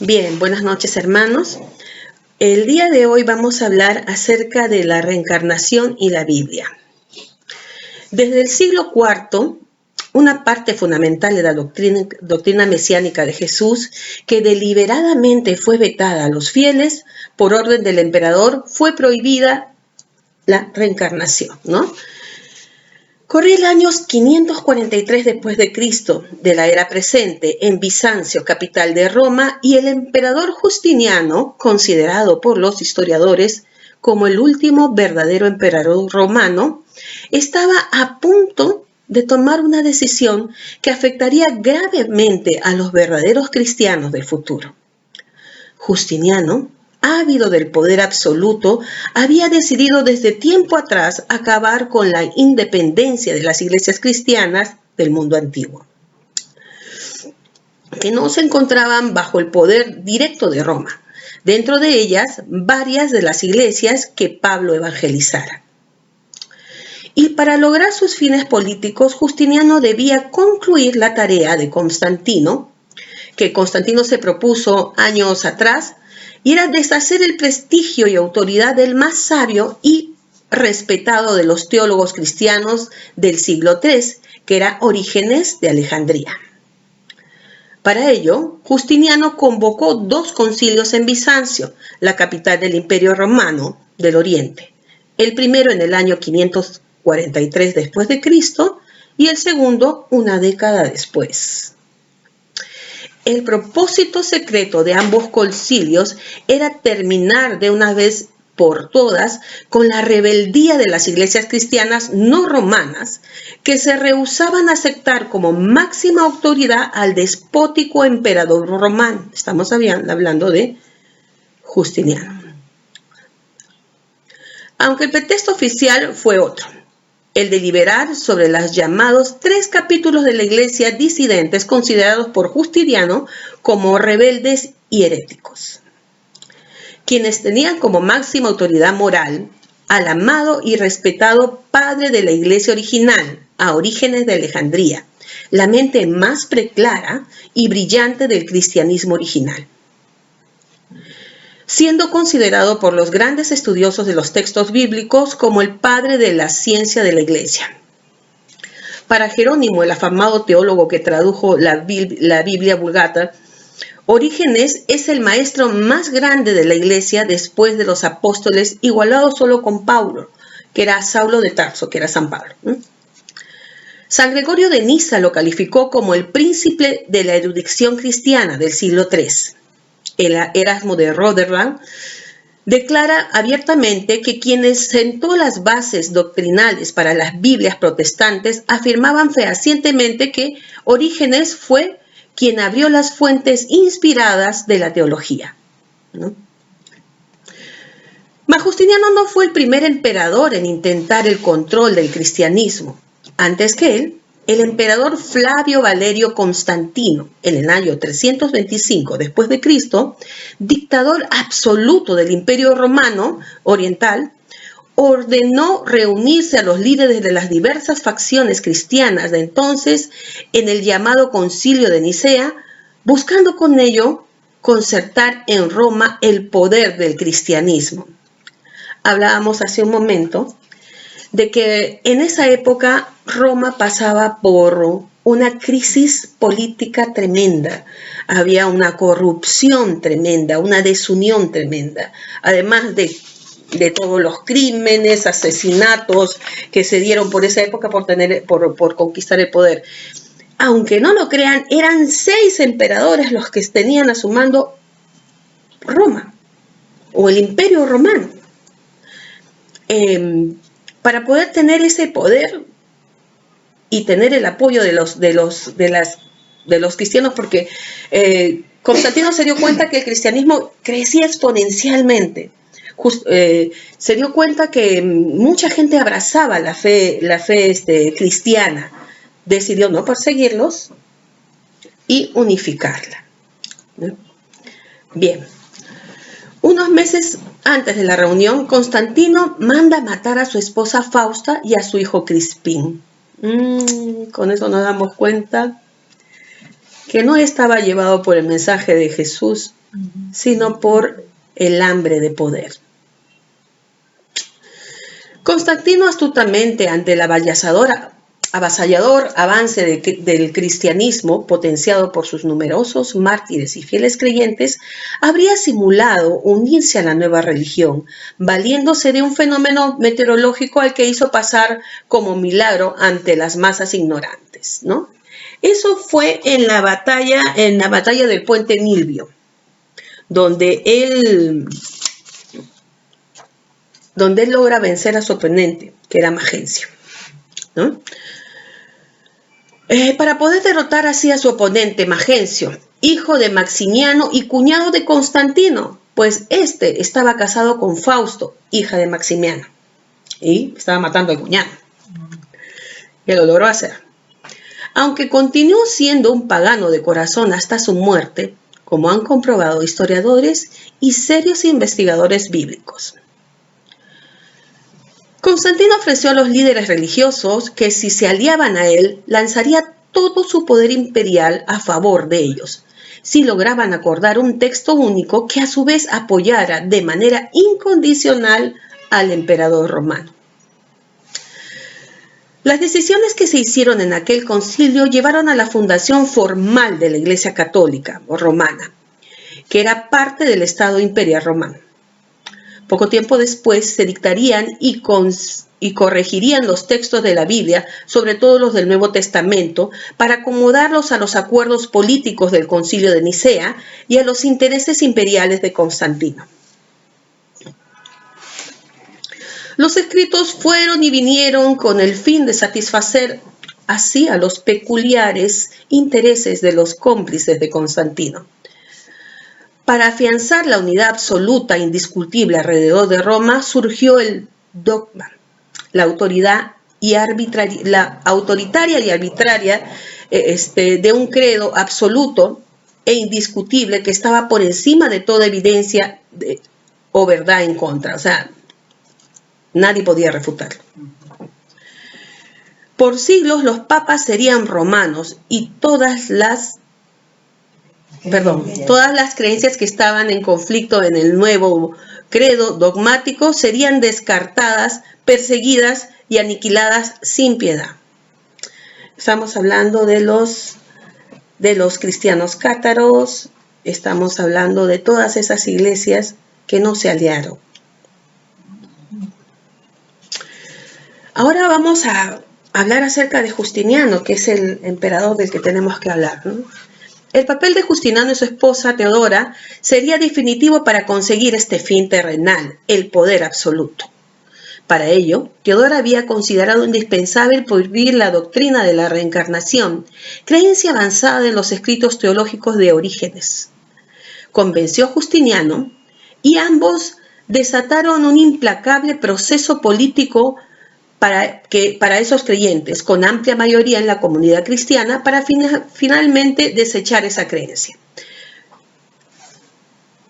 Bien, buenas noches, hermanos. El día de hoy vamos a hablar acerca de la reencarnación y la Biblia. Desde el siglo IV, una parte fundamental de la doctrina mesiánica de Jesús, que deliberadamente fue vetada a los fieles por orden del emperador, fue prohibida la reencarnación, ¿no? Corría el año 543 después de Cristo, de la era presente, en Bizancio, capital de Roma, y el emperador Justiniano, considerado por los historiadores como el último verdadero emperador romano, estaba a punto de tomar una decisión que afectaría gravemente a los verdaderos cristianos del futuro. Justiniano, ávido del poder absoluto, había decidido desde tiempo atrás acabar con la independencia de las iglesias cristianas del mundo antiguo, que no se encontraban bajo el poder directo de Roma. Dentro de ellas, varias de las iglesias que Pablo evangelizara. Y para lograr sus fines políticos, Justiniano debía concluir la tarea de Constantino, que Constantino se propuso años atrás, y era deshacer el prestigio y autoridad del más sabio y respetado de los teólogos cristianos del siglo III, que era Orígenes de Alejandría. Para ello, Justiniano convocó 2 concilios en Bizancio, la capital del Imperio Romano del Oriente. El primero en el año 543 después de Cristo y el segundo una década después. El propósito secreto de ambos concilios era terminar de una vez por todas con la rebeldía de las iglesias cristianas no romanas que se rehusaban a aceptar como máxima autoridad al despótico emperador romano. Estamos hablando de Justiniano. Aunque el pretexto oficial fue otro, el deliberar sobre los llamados 3 capítulos de la iglesia disidentes considerados por Justiniano como rebeldes y heréticos, quienes tenían como máxima autoridad moral al amado y respetado padre de la iglesia original, a Orígenes de Alejandría, la mente más preclara y brillante del cristianismo original, siendo considerado por los grandes estudiosos de los textos bíblicos como el padre de la ciencia de la iglesia. Para Jerónimo, el afamado teólogo que tradujo la Biblia Vulgata, Orígenes es el maestro más grande de la iglesia después de los apóstoles, igualado solo con Pablo, que era Saulo de Tarso, que era San Pablo. San Gregorio de Niza lo calificó como el príncipe de la erudición cristiana del siglo III. El Erasmo de Rotterdam declara abiertamente que quienes sentó las bases doctrinales para las Biblias protestantes afirmaban fehacientemente que Orígenes fue quien abrió las fuentes inspiradas de la teología, ¿no? Mas Justiniano no fue el primer emperador en intentar el control del cristianismo. Antes que él, el emperador Flavio Valerio Constantino, en el año 325 después de Cristo, dictador absoluto del Imperio Romano Oriental, ordenó reunirse a los líderes de las diversas facciones cristianas de entonces en el llamado Concilio de Nicea, buscando con ello concertar en Roma el poder del cristianismo. Hablábamos hace un momento de que en esa época Roma pasaba por una crisis política tremenda, había una corrupción tremenda, una desunión tremenda, además de todos los crímenes, asesinatos que se dieron por esa época por conquistar el poder. Aunque no lo crean, eran 6 emperadores los que tenían a su mando Roma, o el Imperio Romano. Para poder tener ese poder y tener el apoyo de los cristianos, porque Constantino se dio cuenta que el cristianismo crecía exponencialmente. Se dio cuenta que mucha gente abrazaba la fe cristiana. Decidió no perseguirlos y unificarla. Bien. Unos meses antes de la reunión, Constantino manda matar a su esposa Fausta y a su hijo Crispín. Con eso nos damos cuenta que no estaba llevado por el mensaje de Jesús, sino por el hambre de poder. Constantino, astutamente ante el avasallador avance del cristianismo, potenciado por sus numerosos mártires y fieles creyentes, habría simulado unirse a la nueva religión, valiéndose de un fenómeno meteorológico al que hizo pasar como milagro ante las masas ignorantes, ¿no? Eso fue en la batalla del puente Milvio, donde él logra vencer a su oponente, que era Magencio, ¿no? Para poder derrotar así a su oponente, Magencio, hijo de Maximiano y cuñado de Constantino, pues este estaba casado con Fausto, hija de Maximiano, y estaba matando al cuñado. Y lo logró hacer. Aunque continuó siendo un pagano de corazón hasta su muerte, como han comprobado historiadores y serios investigadores bíblicos. Constantino ofreció a los líderes religiosos que si se aliaban a él, lanzaría todo su poder imperial a favor de ellos, si lograban acordar un texto único que a su vez apoyara de manera incondicional al emperador romano. Las decisiones que se hicieron en aquel concilio llevaron a la fundación formal de la Iglesia Católica o Romana, que era parte del Estado Imperial Romano. Poco tiempo después se dictarían y corregirían los textos de la Biblia, sobre todo los del Nuevo Testamento, para acomodarlos a los acuerdos políticos del Concilio de Nicea y a los intereses imperiales de Constantino. Los escritos fueron y vinieron con el fin de satisfacer así a los peculiares intereses de los cómplices de Constantino. Para afianzar la unidad absoluta e indiscutible alrededor de Roma surgió el dogma, la autoritaria y arbitraria de un credo absoluto e indiscutible que estaba por encima de toda evidencia o verdad en contra. O sea, nadie podía refutarlo. Por siglos los papas serían romanos y todas las creencias que estaban en conflicto en el nuevo credo dogmático serían descartadas, perseguidas y aniquiladas sin piedad. Estamos hablando de los cristianos cátaros, estamos hablando de todas esas iglesias que no se aliaron. Ahora vamos a hablar acerca de Justiniano, que es el emperador del que tenemos que hablar, ¿no? El papel de Justiniano y su esposa Teodora sería definitivo para conseguir este fin terrenal, el poder absoluto. Para ello, Teodora había considerado indispensable prohibir la doctrina de la reencarnación, creencia avanzada en los escritos teológicos de Orígenes. Convenció a Justiniano y ambos desataron un implacable proceso político para esos creyentes, con amplia mayoría en la comunidad cristiana, para finalmente desechar esa creencia.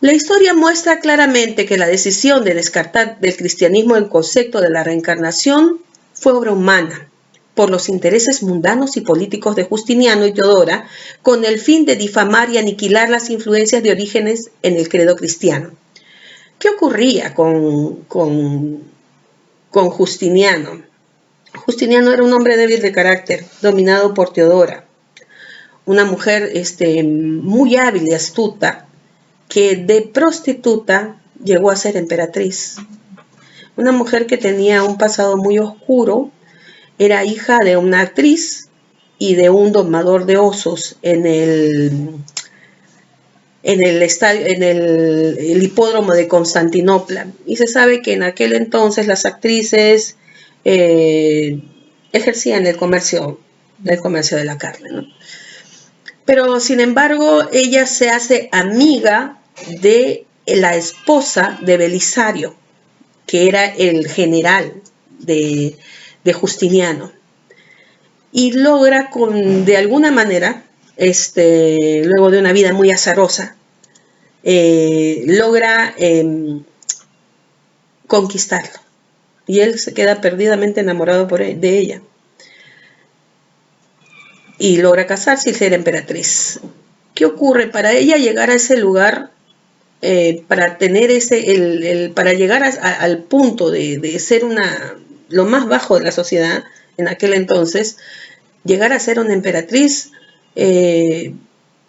La historia muestra claramente que la decisión de descartar del cristianismo el concepto de la reencarnación fue obra humana, por los intereses mundanos y políticos de Justiniano y Teodora, con el fin de difamar y aniquilar las influencias de Orígenes en el credo cristiano. ¿Qué ocurría con Justiniano? Justiniano era un hombre débil de carácter, dominado por Teodora, una mujer muy hábil y astuta, que de prostituta llegó a ser emperatriz. Una mujer que tenía un pasado muy oscuro, era hija de una actriz y de un domador de osos en el hipódromo de Constantinopla. Y se sabe que en aquel entonces las actrices ejercían el comercio de la carne, ¿no? Pero sin embargo ella se hace amiga de la esposa de Belisario, que era el general de Justiniano, y logra de alguna manera, luego de una vida muy azarosa, logra conquistarlo. Y él se queda perdidamente enamorado de ella. y logra casarse y ser emperatriz. ¿Qué ocurre? Para ella llegar a ese lugar, para tener para llegar al punto de ser lo más bajo de la sociedad en aquel entonces, llegar a ser una emperatriz,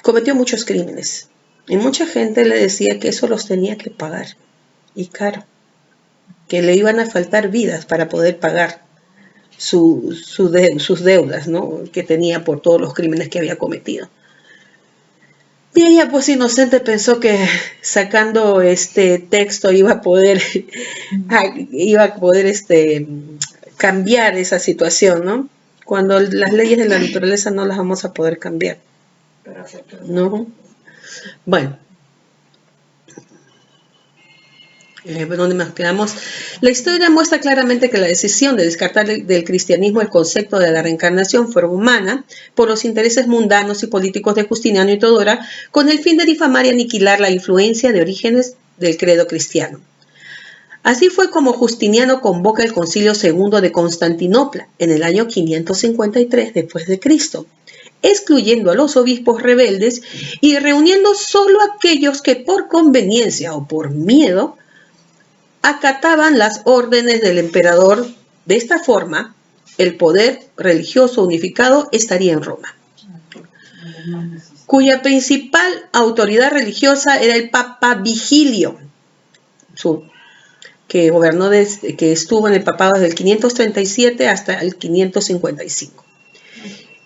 cometió muchos crímenes. Y mucha gente le decía que eso los tenía que pagar, y caro, que le iban a faltar vidas para poder pagar sus deudas, ¿no?, que tenía por todos los crímenes que había cometido. Y ella, pues inocente, pensó que sacando este texto iba a poder cambiar esa situación, ¿no? Cuando las leyes de la naturaleza no las vamos a poder cambiar, ¿no? Bueno, ¿dónde más quedamos? La historia muestra claramente que la decisión de descartar del cristianismo el concepto de la reencarnación fue humana por los intereses mundanos y políticos de Justiniano y Teodora, con el fin de difamar y aniquilar la influencia de Orígenes del credo cristiano. Así fue como Justiniano convoca el Concilio II de Constantinopla en el año 553 después de Cristo, excluyendo a los obispos rebeldes y reuniendo solo a aquellos que por conveniencia o por miedo acataban las órdenes del emperador. De esta forma, el poder religioso unificado estaría en Roma, cuya principal autoridad religiosa era el Papa Vigilio, que estuvo en el papado desde el 537 hasta el 555,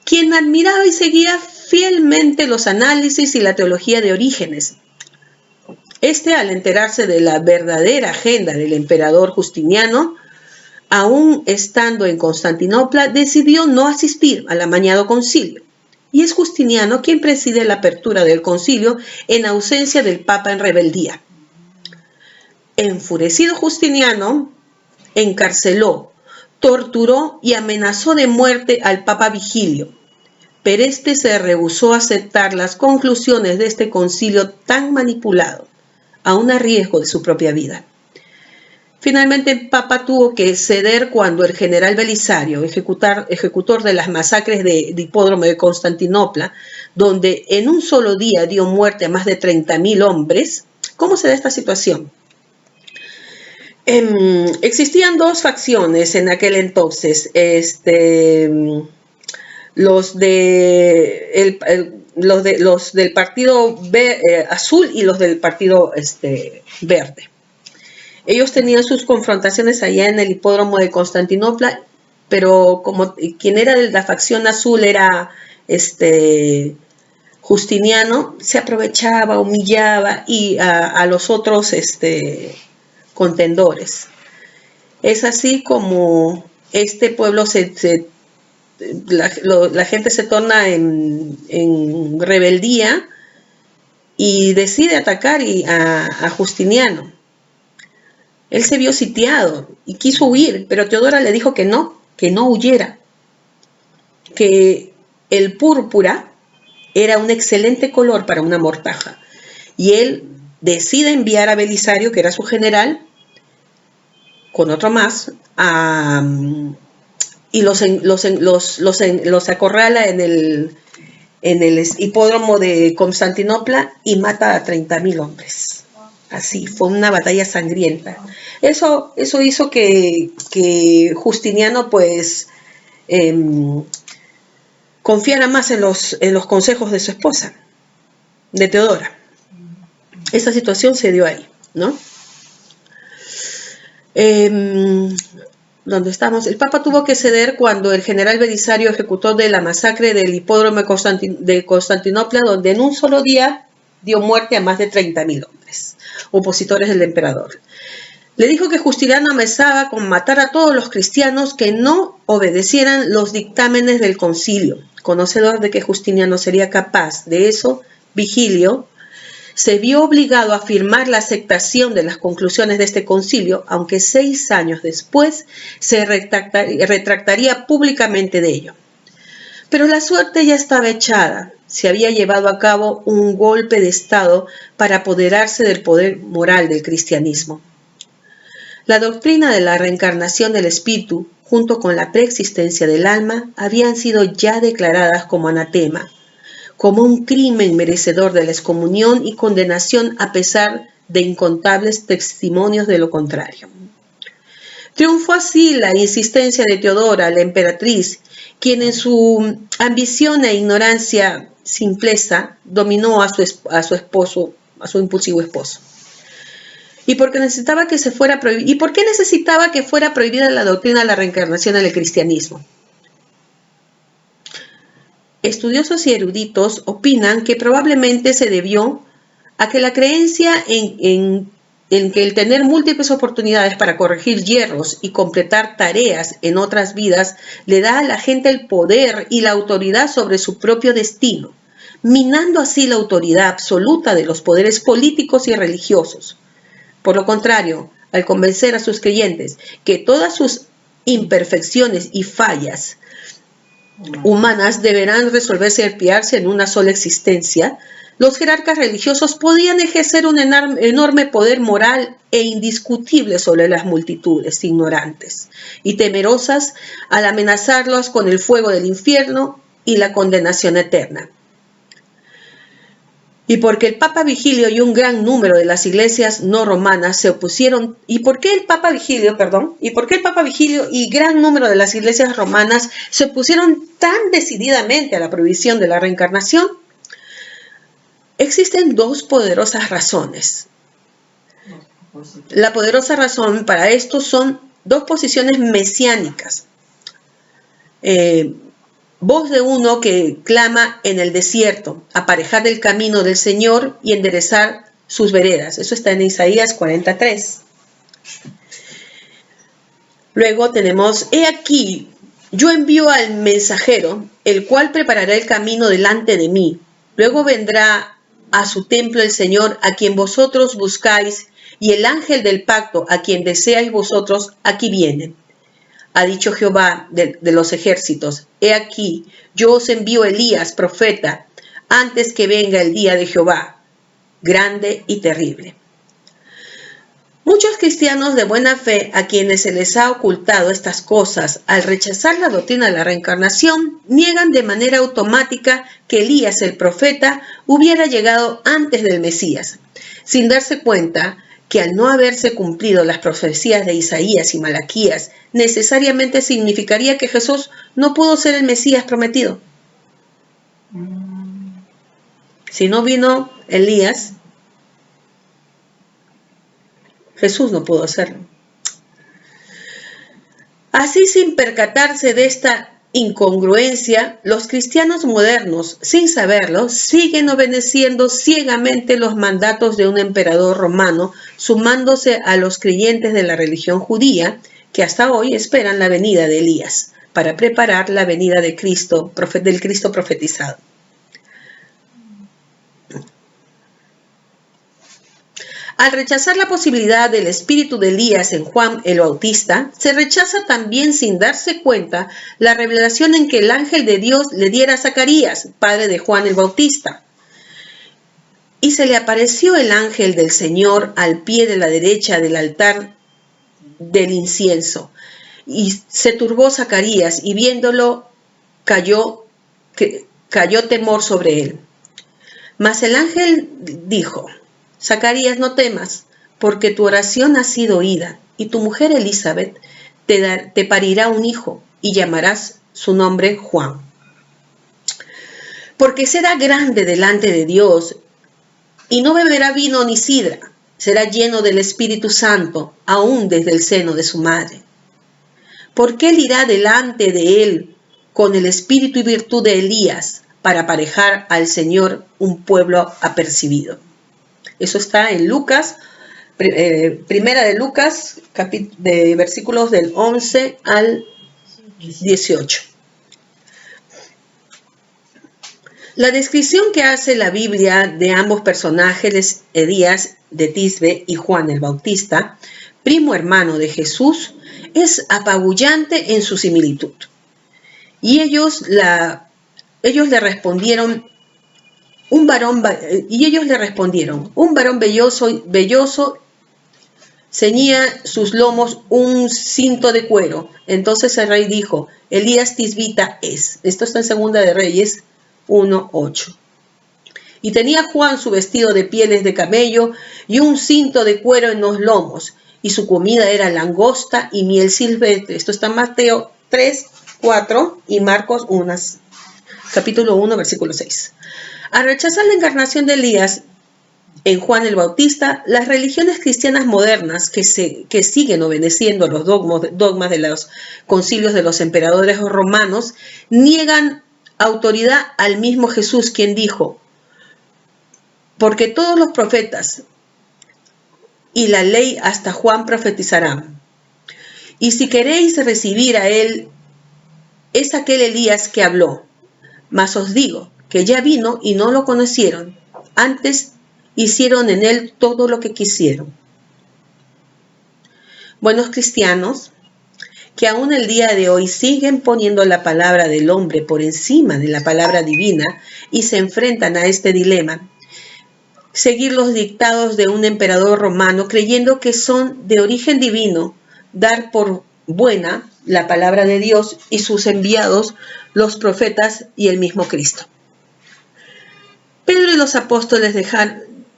quien admiraba y seguía fielmente los análisis y la teología de Orígenes. Al enterarse de la verdadera agenda del emperador Justiniano, aún estando en Constantinopla, decidió no asistir al amañado concilio. Y es Justiniano quien preside la apertura del concilio en ausencia del Papa en rebeldía. Enfurecido Justiniano encarceló, torturó y amenazó de muerte al Papa Vigilio, pero este se rehusó a aceptar las conclusiones de este concilio tan manipulado, aún a riesgo de su propia vida. Finalmente el Papa tuvo que ceder cuando el general Belisario, ejecutor de las masacres de Hipódromo de Constantinopla, donde en un solo día dio muerte a más de 30.000 hombres. ¿Cómo se da esta situación? Existían dos facciones en aquel entonces, los del partido azul y los del partido verde. Ellos tenían sus confrontaciones allá en el hipódromo de Constantinopla, pero como quien era de la facción azul era Justiniano, se aprovechaba, humillaba y a los otros contendores. Es así como este pueblo la gente se torna en rebeldía y decide atacar a Justiniano. Él se vio sitiado y quiso huir, pero Teodora le dijo que no huyera, que el púrpura era un excelente color para una mortaja. Y él decide enviar a Belisario, que era su general, con otro más, y los acorrala en el hipódromo de Constantinopla y mata a 30.000 hombres. Así, fue una batalla sangrienta. Eso hizo que Justiniano pues confiara más en los consejos de su esposa, de Teodora. Esta situación se dio ahí, ¿no? ¿Dónde estamos? El Papa tuvo que ceder cuando el general Belisario ejecutó de la masacre del hipódromo de Constantinopla, donde en un solo día dio muerte a más de 30.000 hombres, opositores del emperador. Le dijo que Justiniano amenazaba con matar a todos los cristianos que no obedecieran los dictámenes del concilio. Conocedor de que Justiniano sería capaz de eso, Vigilio se vio obligado a firmar la aceptación de las conclusiones de este concilio, aunque 6 años después se retractaría públicamente de ello. Pero la suerte ya estaba echada. Se había llevado a cabo un golpe de Estado para apoderarse del poder moral del cristianismo. La doctrina de la reencarnación del espíritu, junto con la preexistencia del alma, habían sido ya declaradas como anatema, como un crimen merecedor de la excomunión y condenación a pesar de incontables testimonios de lo contrario. Triunfó así la insistencia de Teodora, la emperatriz, quien en su ambición e ignorancia simpleza dominó a su impulsivo esposo. ¿Y por qué necesitaba que fuera prohibida la doctrina de la reencarnación en el cristianismo? Estudiosos y eruditos opinan que probablemente se debió a que la creencia en que el tener múltiples oportunidades para corregir yerros y completar tareas en otras vidas le da a la gente el poder y la autoridad sobre su propio destino, minando así la autoridad absoluta de los poderes políticos y religiosos. Por lo contrario, al convencer a sus creyentes que todas sus imperfecciones y fallas humanas deberán resolverse y expiarse en una sola existencia, los jerarcas religiosos podían ejercer un enorme poder moral e indiscutible sobre las multitudes ignorantes y temerosas al amenazarlos con el fuego del infierno y la condenación eterna. Y porque el Papa Vigilio y un gran número de las iglesias no romanas se opusieron, ¿y por qué el Papa Vigilio y gran número de las iglesias romanas se opusieron tan decididamente a la prohibición de la reencarnación? Existen dos poderosas razones. La poderosa razón para esto son dos posiciones mesiánicas. Voz de uno que clama en el desierto, aparejad el camino del Señor y enderezar sus veredas. Eso está en Isaías 43. Luego tenemos, he aquí, yo envío al mensajero, el cual preparará el camino delante de mí. Luego vendrá a su templo el Señor, a quien vosotros buscáis, y el ángel del pacto, a quien deseáis vosotros, aquí viene. Ha dicho Jehová de los ejércitos, he aquí, yo os envío Elías, profeta, antes que venga el día de Jehová, grande y terrible. Muchos cristianos de buena fe, a quienes se les ha ocultado estas cosas, al rechazar la doctrina de la reencarnación, niegan de manera automática que Elías, el profeta, hubiera llegado antes del Mesías, sin darse cuenta que al no haberse cumplido las profecías de Isaías y Malaquías, necesariamente significaría que Jesús no pudo ser el Mesías prometido. Si no vino Elías, Jesús no pudo hacerlo. Así, sin percatarse de esta incongruencia, los cristianos modernos, sin saberlo, siguen obedeciendo ciegamente los mandatos de un emperador romano, sumándose a los creyentes de la religión judía, que hasta hoy esperan la venida de Elías, para preparar la venida de Cristo, del Cristo profetizado. Al rechazar la posibilidad del espíritu de Elías en Juan el Bautista, se rechaza también sin darse cuenta la revelación en que el ángel de Dios le diera a Zacarías, padre de Juan el Bautista. Y se le apareció el ángel del Señor al pie de la derecha del altar del incienso. Y se turbó Zacarías y viéndolo cayó temor sobre él. Mas el ángel dijo, Zacarías, no temas, porque tu oración ha sido oída, y tu mujer Elizabeth te parirá un hijo, y llamarás su nombre Juan. Porque será grande delante de Dios, y no beberá vino ni sidra, será lleno del Espíritu Santo, aún desde el seno de su madre. Porque él irá delante de él con el espíritu y virtud de Elías, para aparejar al Señor un pueblo apercibido. Eso está en Lucas, primera de Lucas, de versículos del 11 al 18. La descripción que hace la Biblia de ambos personajes, Elías de Tisbe y Juan el Bautista, primo hermano de Jesús, es apabullante en su similitud. Y ellos le respondieron, un varón belloso ceñía sus lomos un cinto de cuero. Entonces el rey dijo, Elías Tisbita es. Esto está en Segunda de Reyes 1:8. Y tenía Juan su vestido de pieles de camello y un cinto de cuero en los lomos, y su comida era langosta y miel silvestre. Esto está en Mateo 3:4 y Marcos 1, capítulo 1, versículo 6. Al rechazar la encarnación de Elías en Juan el Bautista, las religiones cristianas modernas que siguen obedeciendo los dogmas de los concilios de los emperadores romanos niegan autoridad al mismo Jesús, quien dijo, porque todos los profetas y la ley hasta Juan profetizarán. Y si queréis recibir a él, es aquel Elías que habló. Mas os digo que ya vino y no lo conocieron. Antes hicieron en él todo lo que quisieron. Buenos cristianos, que aún el día de hoy siguen poniendo la palabra del hombre por encima de la palabra divina y se enfrentan a este dilema. Seguir los dictados de un emperador romano creyendo que son de origen divino, dar por buena la palabra de Dios y sus enviados, los profetas y el mismo Cristo. Pedro y los apóstoles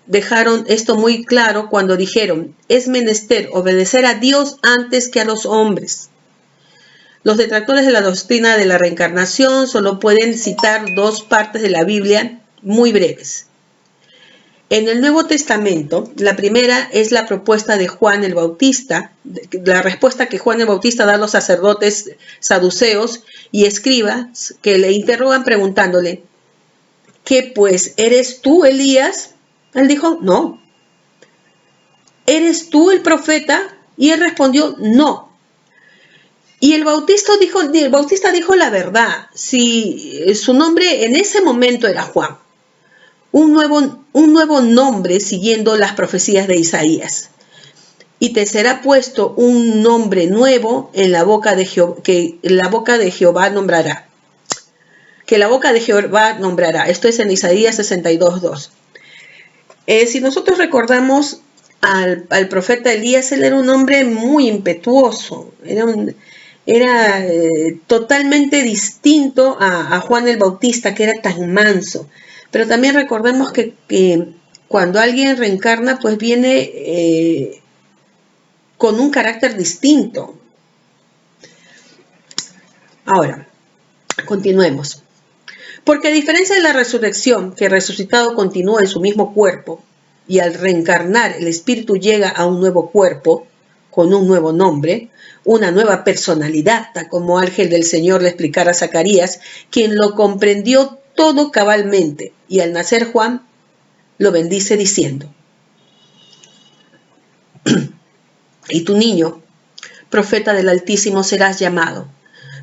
dejaron esto muy claro cuando dijeron, es menester obedecer a Dios antes que a los hombres. Los detractores de la doctrina de la reencarnación solo pueden citar dos partes de la Biblia muy breves. En el Nuevo Testamento, la primera es la propuesta de Juan el Bautista, la respuesta que Juan el Bautista da a los sacerdotes saduceos y escribas que le interrogan preguntándole, ¿qué pues, eres tú Elías? Él dijo, no. ¿Eres tú el profeta? Y él respondió, no. Y el Bautista dijo la verdad, si su nombre en ese momento era Juan. Un nuevo nombre siguiendo las profecías de Isaías. Y te será puesto un nombre nuevo en la boca de Jehová, que la boca de Jehová nombrará. Que la boca de Jehová nombrará. Esto es en Isaías 62:2. Si nosotros recordamos al profeta Elías, él era un hombre muy impetuoso. Era totalmente distinto a Juan el Bautista, que era tan manso. Pero también recordemos que cuando alguien reencarna, pues viene con un carácter distinto. Ahora, continuemos. Porque a diferencia de la resurrección, que el resucitado continúa en su mismo cuerpo, y al reencarnar el espíritu llega a un nuevo cuerpo, con un nuevo nombre, una nueva personalidad, tal como ángel del Señor le explicara a Zacarías, quien lo comprendió todo cabalmente, y al nacer Juan lo bendice diciendo, y tu niño, profeta del Altísimo serás llamado,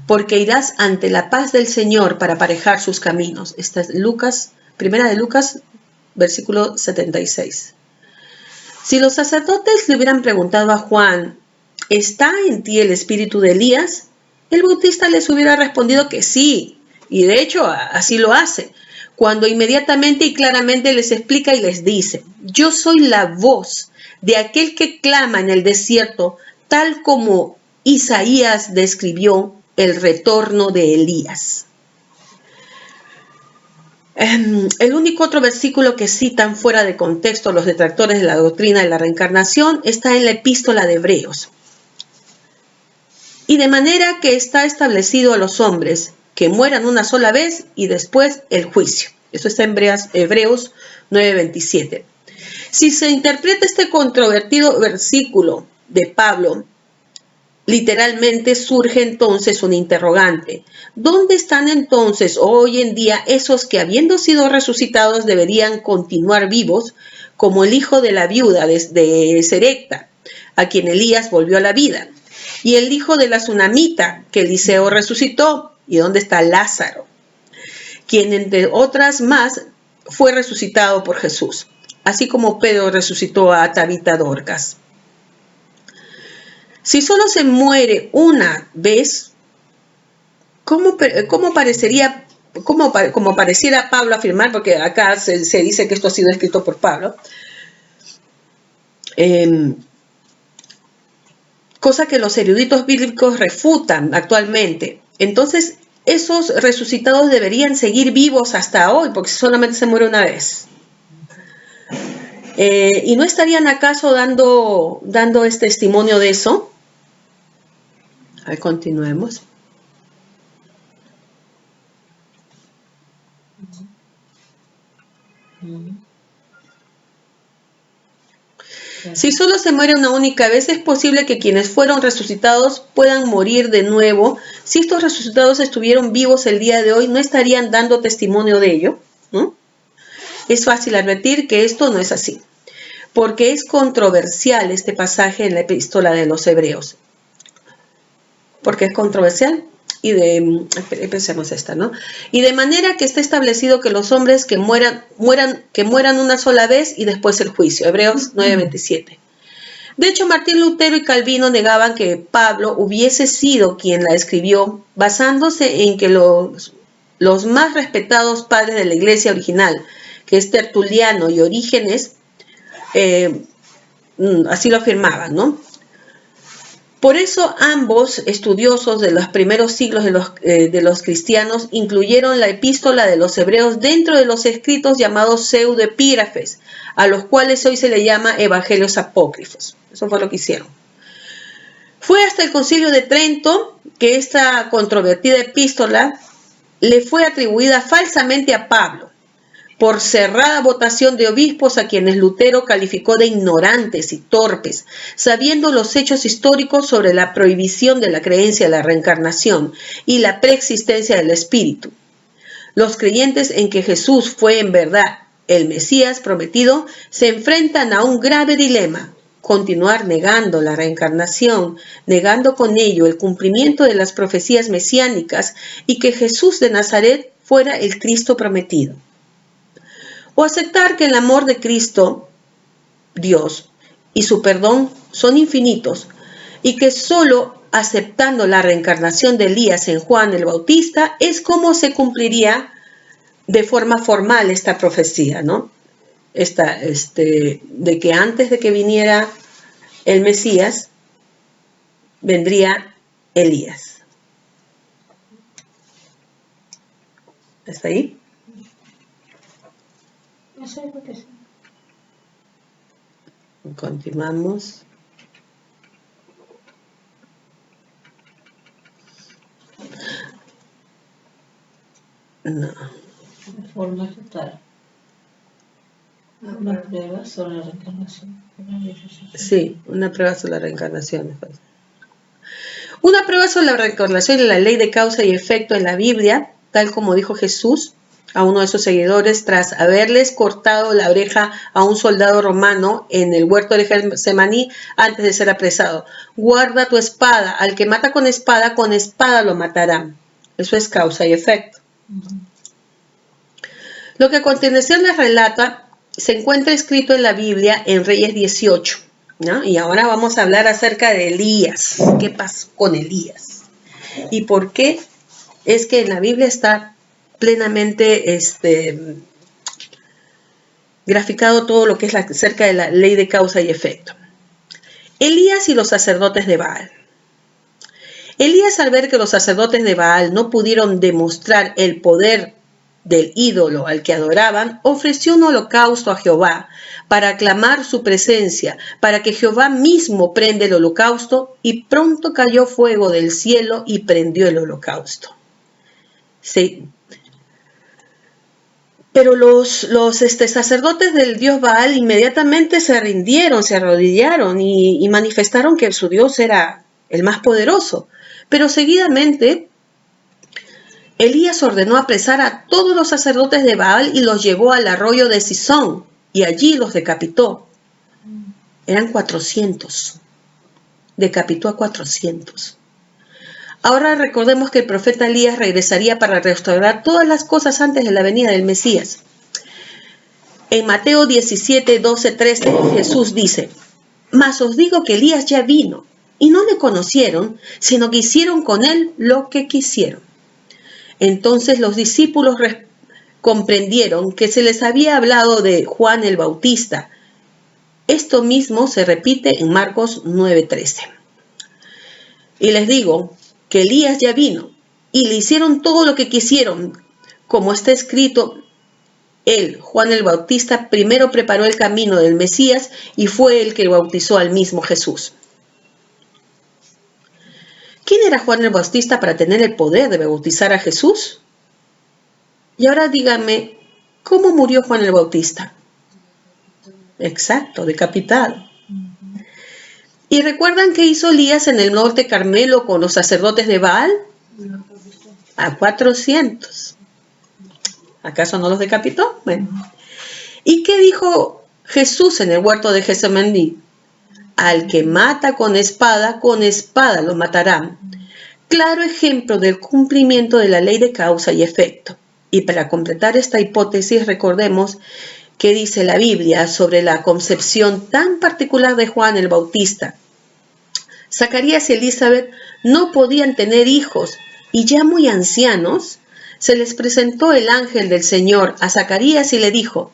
porque irás ante la paz del Señor para aparejar sus caminos. Esta es primera de Lucas, versículo 76. Si los sacerdotes le hubieran preguntado a Juan, ¿está en ti el espíritu de Elías? El Bautista les hubiera respondido que sí, y de hecho así lo hace, cuando inmediatamente y claramente les explica y les dice, yo soy la voz de aquel que clama en el desierto, tal como Isaías describió el retorno de Elías. El único otro versículo que citan fuera de contexto los detractores de la doctrina de la reencarnación está en la epístola de Hebreos. Y de manera que está establecido a los hombres que mueran una sola vez y después el juicio. Eso está en Hebreos 9:27. Si se interpreta este controvertido versículo de Pablo, literalmente surge entonces un interrogante. ¿Dónde están entonces hoy en día esos que habiendo sido resucitados deberían continuar vivos, como el hijo de la viuda de Serepta, a quien Elías volvió a la vida, y el hijo de la Sunamita, que Eliseo resucitó? ¿Y dónde está Lázaro, quien entre otras más fue resucitado por Jesús, así como Pedro resucitó a Tabita Dorcas? Si solo se muere una vez, ¿cómo pareciera Pablo afirmar? Porque acá se dice que esto ha sido escrito por Pablo. cosa que los eruditos bíblicos refutan actualmente. Entonces, esos resucitados deberían seguir vivos hasta hoy, porque solamente se muere una vez. ¿Y no estarían acaso dando este testimonio de eso? A ver, continuemos. Si solo se muere una única vez, es posible que quienes fueron resucitados puedan morir de nuevo. Si estos resucitados estuvieron vivos el día de hoy, ¿no estarían dando testimonio de ello? ¿No? Es fácil advertir que esto no es así, porque es controversial este pasaje en la epístola de los Hebreos. ¿Por qué es controversial? Pensemos esta, ¿no? Y de manera que está establecido que los hombres que mueran una sola vez y después el juicio. Hebreos 9:27. De hecho, Martín Lutero y Calvino negaban que Pablo hubiese sido quien la escribió, basándose en que los más respetados padres de la iglesia original, que es Tertuliano y Orígenes, así lo afirmaban, ¿no? Por eso ambos estudiosos de los primeros siglos de los cristianos incluyeron la epístola de los Hebreos dentro de los escritos llamados pseudoepígrafes, a los cuales hoy se le llama evangelios apócrifos. Eso fue lo que hicieron. Fue hasta el Concilio de Trento que esta controvertida epístola le fue atribuida falsamente a Pablo, por cerrada votación de obispos a quienes Lutero calificó de ignorantes y torpes, sabiendo los hechos históricos sobre la prohibición de la creencia en la reencarnación y la preexistencia del Espíritu. Los creyentes en que Jesús fue en verdad el Mesías prometido se enfrentan a un grave dilema: continuar negando la reencarnación, negando con ello el cumplimiento de las profecías mesiánicas y que Jesús de Nazaret fuera el Cristo prometido. O aceptar que el amor de Cristo, Dios, y su perdón son infinitos, y que solo aceptando la reencarnación de Elías en Juan el Bautista es como se cumpliría de forma formal esta profecía, ¿no? De que antes de que viniera el Mesías, vendría Elías. ¿Está ahí? Continuamos. No. De forma total. Una prueba sobre la reencarnación. Sí, una prueba sobre la reencarnación. Una prueba sobre la reencarnación y la ley de causa y efecto en la Biblia, tal como dijo Jesús a uno de sus seguidores tras haberles cortado la oreja a un soldado romano en el huerto de Getsemaní antes de ser apresado. Guarda tu espada, al que mata con espada lo matarán. Eso es causa y efecto. Lo que a continuación les relata se encuentra escrito en la Biblia en Reyes 18, ¿no? Y ahora vamos a hablar acerca de Elías. ¿Qué pasó con Elías? ¿Y por qué es que en la Biblia está plenamente graficado todo lo que es acerca de la ley de causa y efecto? Elías y los sacerdotes de Baal. Elías, al ver que los sacerdotes de Baal no pudieron demostrar el poder del ídolo al que adoraban, ofreció un holocausto a Jehová para aclamar su presencia, para que Jehová mismo prenda el holocausto, y pronto cayó fuego del cielo y prendió el holocausto. Sí. Pero los sacerdotes del dios Baal inmediatamente se rindieron, se arrodillaron y manifestaron que su Dios era el más poderoso. Pero seguidamente Elías ordenó apresar a todos los sacerdotes de Baal y los llevó al arroyo de Sison, y allí los decapitó. Eran 400. Decapitó a 400. Ahora recordemos que el profeta Elías regresaría para restaurar todas las cosas antes de la venida del Mesías. En Mateo 17, 12, 13, Jesús dice: mas os digo que Elías ya vino, y no le conocieron, sino que hicieron con él lo que quisieron. Entonces los discípulos comprendieron que se les había hablado de Juan el Bautista. Esto mismo se repite en Marcos 9:13. Y les digo que Elías ya vino y le hicieron todo lo que quisieron, como está escrito. Él, Juan el Bautista, primero preparó el camino del Mesías y fue el que bautizó al mismo Jesús. ¿Quién era Juan el Bautista para tener el poder de bautizar a Jesús? Y ahora díganme, ¿cómo murió Juan el Bautista? Exacto, decapitado. ¿Y recuerdan qué hizo Elías en el norte Carmelo con los sacerdotes de Baal? A 400. ¿Acaso no los decapitó? Bueno. ¿Y qué dijo Jesús en el huerto de Getsemaní? Al que mata con espada lo matarán. Claro ejemplo del cumplimiento de la ley de causa y efecto. Y para completar esta hipótesis, recordemos que dice la Biblia sobre la concepción tan particular de Juan el Bautista. Zacarías y Elizabeth no podían tener hijos y ya muy ancianos, se les presentó el ángel del Señor a Zacarías y le dijo: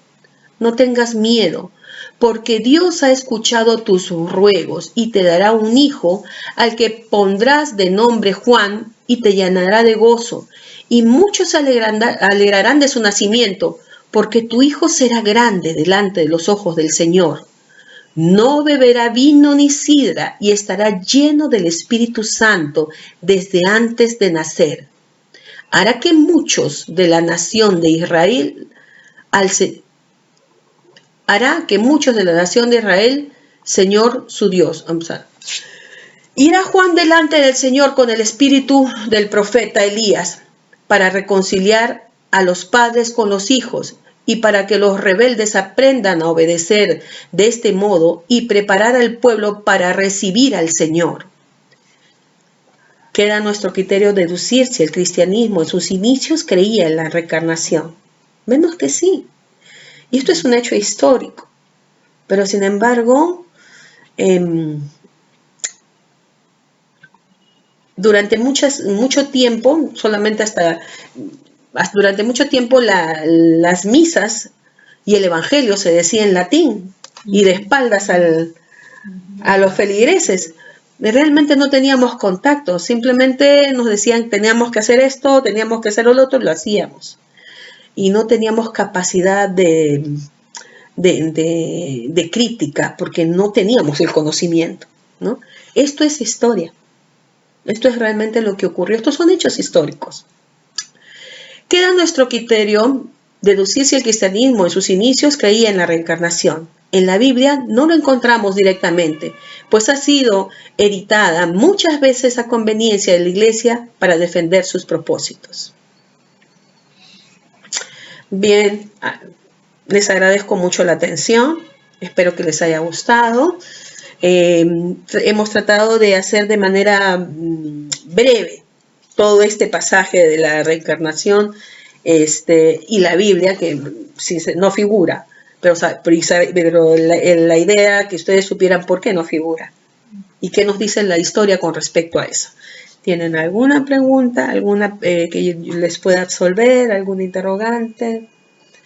no tengas miedo, porque Dios ha escuchado tus ruegos y te dará un hijo al que pondrás de nombre Juan y te llenará de gozo. Y muchos se alegrarán de su nacimiento, porque tu hijo será grande delante de los ojos del Señor. No beberá vino ni sidra y estará lleno del Espíritu Santo desde antes de nacer. Hará que muchos de la nación de Israel Señor su Dios. Irá Juan delante del Señor con el espíritu del profeta Elías para reconciliar a los padres con los hijos y para que los rebeldes aprendan a obedecer de este modo y preparar al pueblo para recibir al Señor. Queda a nuestro criterio deducir si el cristianismo en sus inicios creía en la reencarnación. Vemos que sí. Y esto es un hecho histórico. Pero sin embargo, durante mucho tiempo, durante mucho tiempo las misas y el evangelio se decía en latín y de espaldas a los feligreses. Realmente no teníamos contacto, simplemente nos decían teníamos que hacer esto, teníamos que hacer lo otro, lo hacíamos. Y no teníamos capacidad de crítica porque no teníamos el conocimiento, ¿no? Esto es historia. Esto es realmente lo que ocurrió. Estos son hechos históricos. Queda a nuestro criterio deducir si el cristianismo en sus inicios creía en la reencarnación. En la Biblia no lo encontramos directamente, pues ha sido editada muchas veces a conveniencia de la Iglesia para defender sus propósitos. Bien, les agradezco mucho la atención. Espero que les haya gustado. Hemos tratado de hacer de manera breve todo este pasaje de la reencarnación y la Biblia, que no figura, pero la idea que ustedes supieran por qué no figura y qué nos dice la historia con respecto a eso. ¿Tienen alguna pregunta, alguna que les pueda absolver, algún interrogante?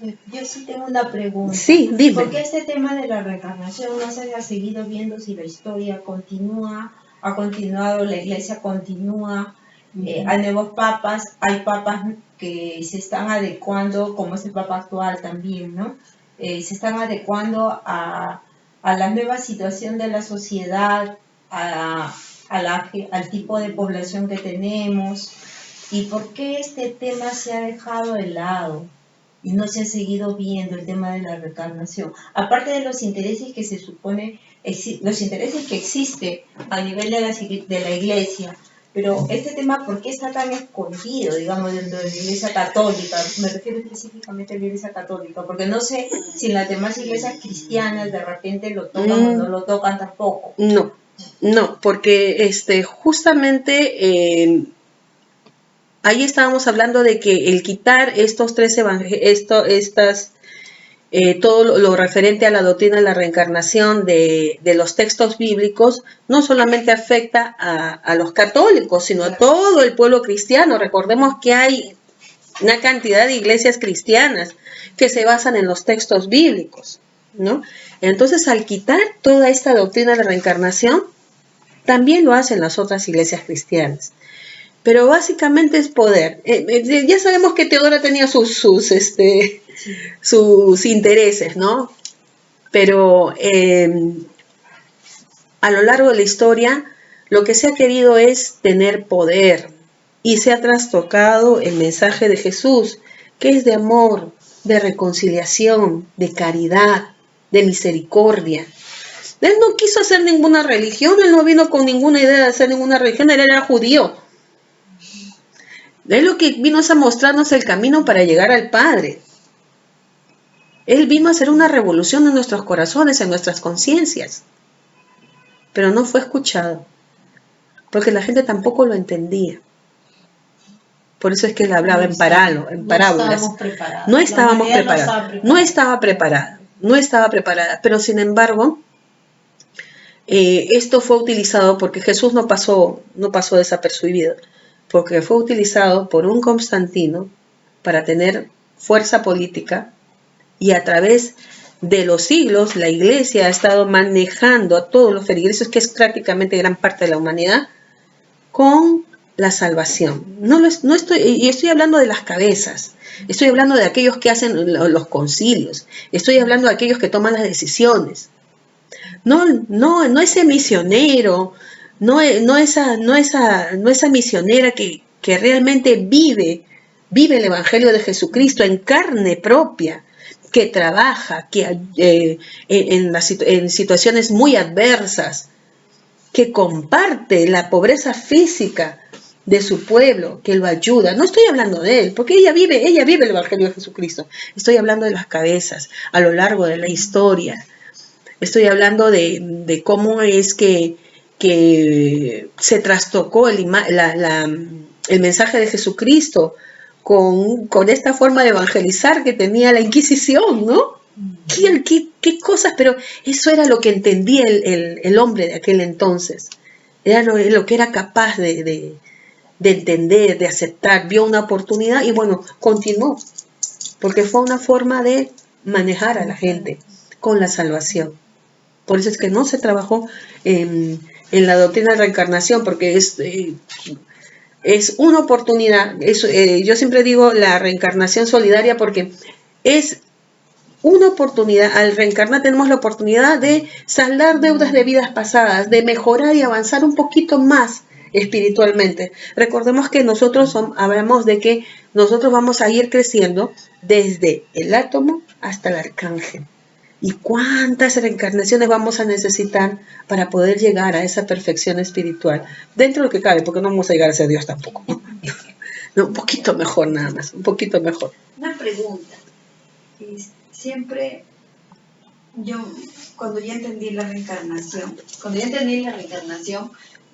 Yo sí tengo una pregunta. Sí, dime. ¿Por qué este tema de la reencarnación no se ha seguido viendo si la historia continúa, ha continuado, la iglesia continúa, hay nuevos papas, hay papas que se están adecuando, como es el papa actual también, ¿no? Se están adecuando a la nueva situación de la sociedad, al tipo de población que tenemos? ¿Y por qué este tema se ha dejado de lado y no se ha seguido viendo el tema de la reencarnación? Aparte de los intereses que se supone, los intereses que existen a nivel de la iglesia, pero este tema, ¿por qué está tan escondido, digamos, dentro de la iglesia católica? Me refiero específicamente a la iglesia católica, porque no sé si en las demás iglesias cristianas de repente lo tocan o no lo tocan tampoco. No, porque justamente ahí estábamos hablando de que el quitar estos tres evangelios, todo lo referente a la doctrina de la reencarnación de los textos bíblicos, no solamente afecta a los católicos, sino a todo el pueblo cristiano. Recordemos que hay una cantidad de iglesias cristianas que se basan en los textos bíblicos, ¿no? Entonces, al quitar toda esta doctrina de la reencarnación, También lo hacen las otras iglesias cristianas. Pero básicamente es poder. Ya sabemos que Teodora tenía sus intereses, ¿no? Pero a lo largo de la historia, lo que se ha querido es tener poder y se ha trastocado el mensaje de Jesús, que es de amor, de reconciliación, de caridad, de misericordia. Él no quiso hacer ninguna religión, él no vino con ninguna idea de hacer ninguna religión, él era judío. Él lo que vino es a mostrarnos el camino para llegar al Padre. Él vino a hacer una revolución en nuestros corazones, en nuestras conciencias. Pero no fue escuchado, porque la gente tampoco lo entendía. Por eso es que él hablaba en parábolas. No estábamos preparados. No estaba preparada. Pero sin embargo, esto fue utilizado porque Jesús no pasó desapercibido, porque fue utilizado por un Constantino para tener fuerza política, y a través de los siglos la Iglesia ha estado manejando a todos los feligreses, que es prácticamente gran parte de la humanidad, con la salvación. Estoy hablando de las cabezas, estoy hablando de aquellos que hacen los concilios, estoy hablando de aquellos que toman las decisiones. No ese misionero, no esa misionera que realmente vive el Evangelio de Jesucristo en carne propia, que trabaja, que en situaciones muy adversas, que comparte la pobreza física de su pueblo, que lo ayuda. No estoy hablando de él, porque ella vive el Evangelio de Jesucristo. Estoy hablando de las cabezas a lo largo de la historia. Estoy hablando de cómo es que se trastocó el mensaje de Jesucristo con esta forma de evangelizar que tenía la Inquisición, ¿no? ¿Qué cosas? Pero eso era lo que entendía el hombre de aquel entonces. Era lo que era capaz de entender, de aceptar. Vio una oportunidad y bueno, continuó. Porque fue una forma de manejar a la gente con la salvación. Por eso es que no se trabajó en la doctrina de reencarnación, porque es una oportunidad. Yo siempre digo la reencarnación solidaria porque es una oportunidad. Al reencarnar tenemos la oportunidad de saldar deudas de vidas pasadas, de mejorar y avanzar un poquito más espiritualmente. Recordemos que hablamos de que nosotros vamos a ir creciendo desde el átomo hasta el arcángel. ¿Y cuántas reencarnaciones vamos a necesitar para poder llegar a esa perfección espiritual? Dentro de lo que cabe, porque no vamos a llegar a ser Dios tampoco, ¿no? No, un poquito mejor nada más, un poquito mejor. Una pregunta. Siempre cuando ya entendí la reencarnación,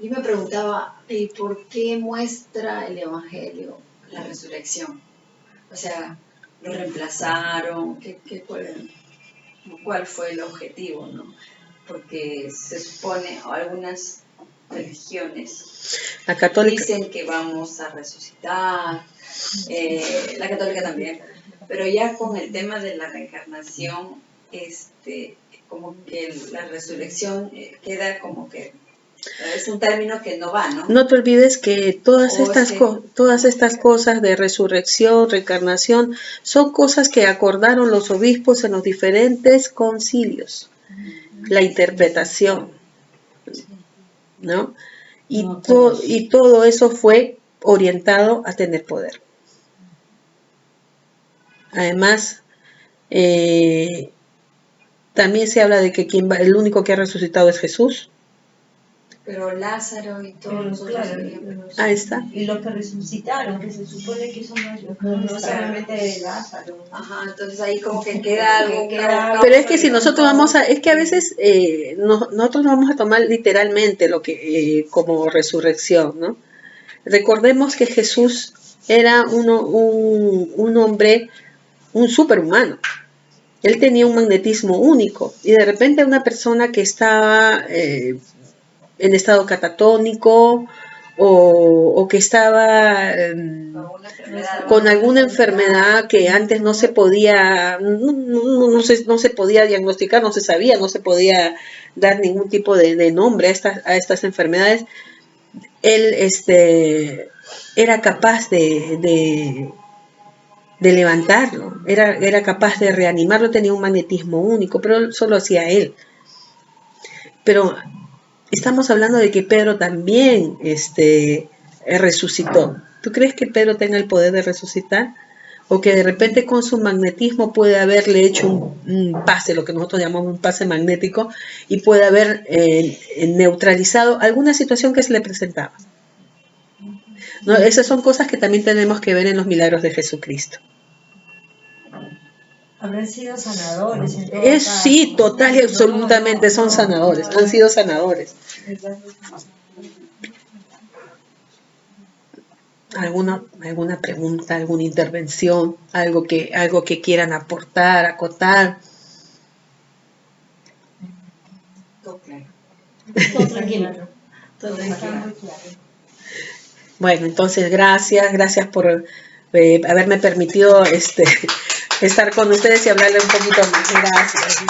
yo me preguntaba, ¿y por qué muestra el Evangelio la resurrección? O sea, ¿lo reemplazaron? ¿Cuál fue el objetivo, no? Porque se supone, algunas religiones la católica dicen que vamos a resucitar, la católica también, pero ya con el tema de la reencarnación, como que la resurrección queda como que es un término que no va, ¿no? No te olvides que todas estas cosas de resurrección, reencarnación, son cosas que acordaron los obispos en los diferentes concilios. La interpretación, ¿no? Y todo eso fue orientado a tener poder. Además, también se habla de que el único que ha resucitado es Jesús. Pero Lázaro y todos los otros ejemplos. Ahí está. Y los que resucitaron, que se supone que son no solamente Lázaro. Ajá, entonces ahí como que queda algo. Pero es que si nosotros es que a veces nosotros vamos a tomar literalmente lo que como resurrección, ¿no? Recordemos que Jesús era un hombre, un superhumano. Él tenía un magnetismo único y de repente una persona que estaba en estado catatónico o que estaba con alguna enfermedad que antes no se podía, no se podía diagnosticar, no se sabía, no se podía dar ningún tipo de nombre a estas enfermedades. Él era capaz de levantarlo, era capaz de reanimarlo, tenía un magnetismo único, pero solo hacía él. Pero estamos hablando de que Pedro también resucitó. ¿Tú crees que Pedro tenga el poder de resucitar? O que de repente con su magnetismo puede haberle hecho un pase, lo que nosotros llamamos un pase magnético, y puede haber neutralizado alguna situación que se le presentaba. ¿No? Esas son cosas que también tenemos que ver en los milagros de Jesucristo. Habrán sido sanadores en todo caso. Sí, total y absolutamente son sanadores, han sido sanadores. ¿Alguna pregunta, alguna intervención, algo que quieran aportar, acotar? Todo claro. Todo tranquilo. Todo Está tranquilo. muy claro. Bueno, entonces gracias por haberme permitido estar con ustedes y hablarle un poquito más. Gracias.